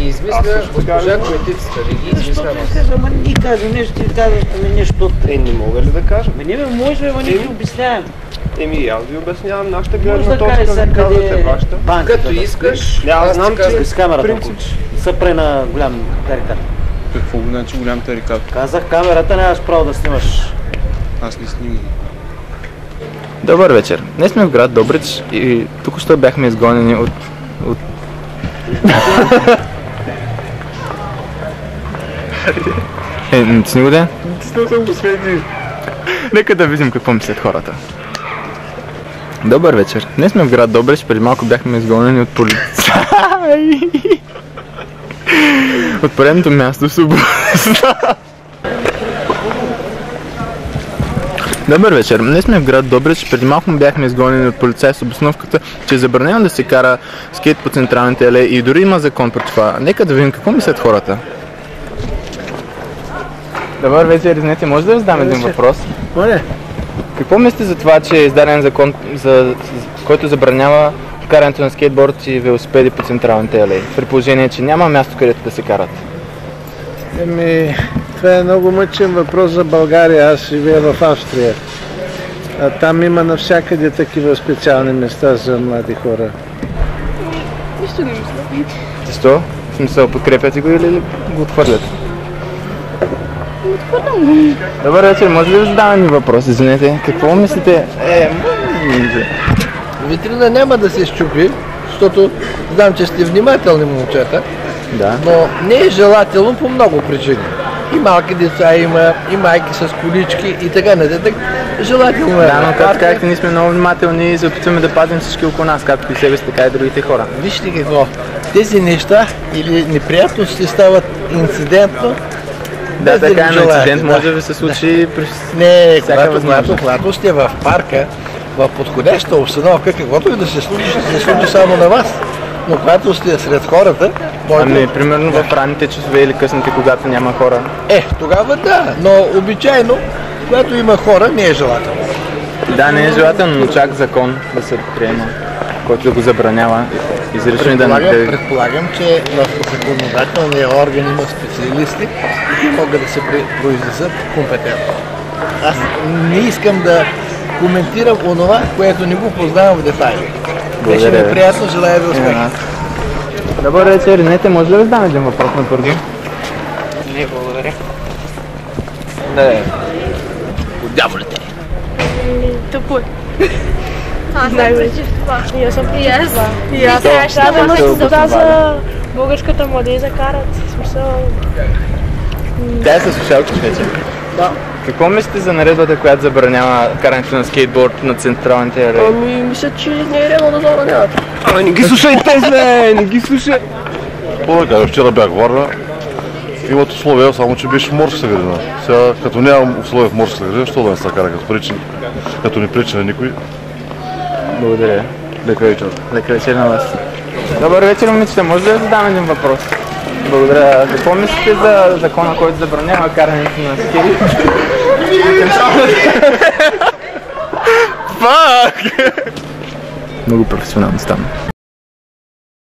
измисля госпожа Коетицата, ви ги измисля. Ама не ги кажа нещо, ти казваш нещо. Не мога ли да кажа? Не може, ама не ти обяснявам. Аз ви обяснявам нашата гледна точка, ви казвате вашата. Като искаш, аз знам, че с камерата се пре на голям тарикат. Какво значи голям тарикат? Казах камерата, нямаш право да снимаш. Аз не снимам. Добър вечер. Днес сме в град Добрич и току-що бяхме изгонени от... Снигоден? Съм го свети. Нека да видим какво мислят хората. Добър вечер. Днес сме в град Добрич, преди малко бяхме изгонени от полицаи. От поредното място в Субоста. Добър вечер. Днес сме в град Добрич, преди малко бяхме изгонени от полицаи с обосновката, че е забранено да се кара скейт по централните алеи и дори има закон против това. Нека да видим какво мислят хората. Добър вечер, извинете, може да ви задам един въпрос? Моля? Какво мислите за това, че е издаден закон, който забранява карането на скейтборд и велосипеди по централните алеи, при положение, че няма място, където да се карат? Това е много мъчен въпрос за България. Аз живея в Австрия. А там има навсякъде такива специални места за млади хора. Нищо не мисля. Защо? В смисъл, подкрепяте го или го отхвърляте? Отхвърлям го. Добър вечер, може ли да задам един въпрос? Извинете, какво мислите? Витрина няма да се счупи, защото знам, че сте внимателни момчета, Да. но не е желателно по много причини. И малки деца има, и майки с колички и така нататък. Желателно е. Да, но както казахте, ние сме много внимателни и се опитваме да пазим всички около нас, както и себе си, така и другите хора. Вижте какво, тези неща или неприятности стават инцидентно. Да, така е, но инцидент може да ви се случи при всяка възможност. Когато сте в парка, в подходяща обстановка, каквото и да се случи, ще се случи само на вас. Но когато сте сред хората... Примерно в ранните часове или късните, когато няма хора. Тогава да, но обичайно, когато има хора, не е желателно. Да, не е желателно, но чак закон да се приема, който да го забранява. Предполагам, че в законодателния орган има специалисти, които могат да се произнесат компетентно. Аз не искам да коментирам онова, което не го познавам в детайли. Беше ми приятно, желая ви успех. Добър вечер, Нете, може ли да ви задам един въпрос на бързо? Не, благодаря. Не. Подяволите! Тъпо е. Аз съм против това. И аз съм против това. И аз трябва да се за българската младежа карат. В смисъл... Тя е със слушалки вече. Да. Какво мислите за наредбата, която забранява карането на скейтборд на централните алеи? Мисля, че не е редно да забраняват. Не ги слушайте, не ги слушай! Благодаря, вчера бях Варна. Имат условия, само че беше в морска градина. Сега, като нямам условия в морска градина, що да не се кара, като не пречи на никой? Благодаря. Лека вечер на вас. Добър вечер, момичета. Може да задам един въпрос? Благодаря. Какво мислите за закона, който забранява карането на скейт? Фак! Много професионално стана.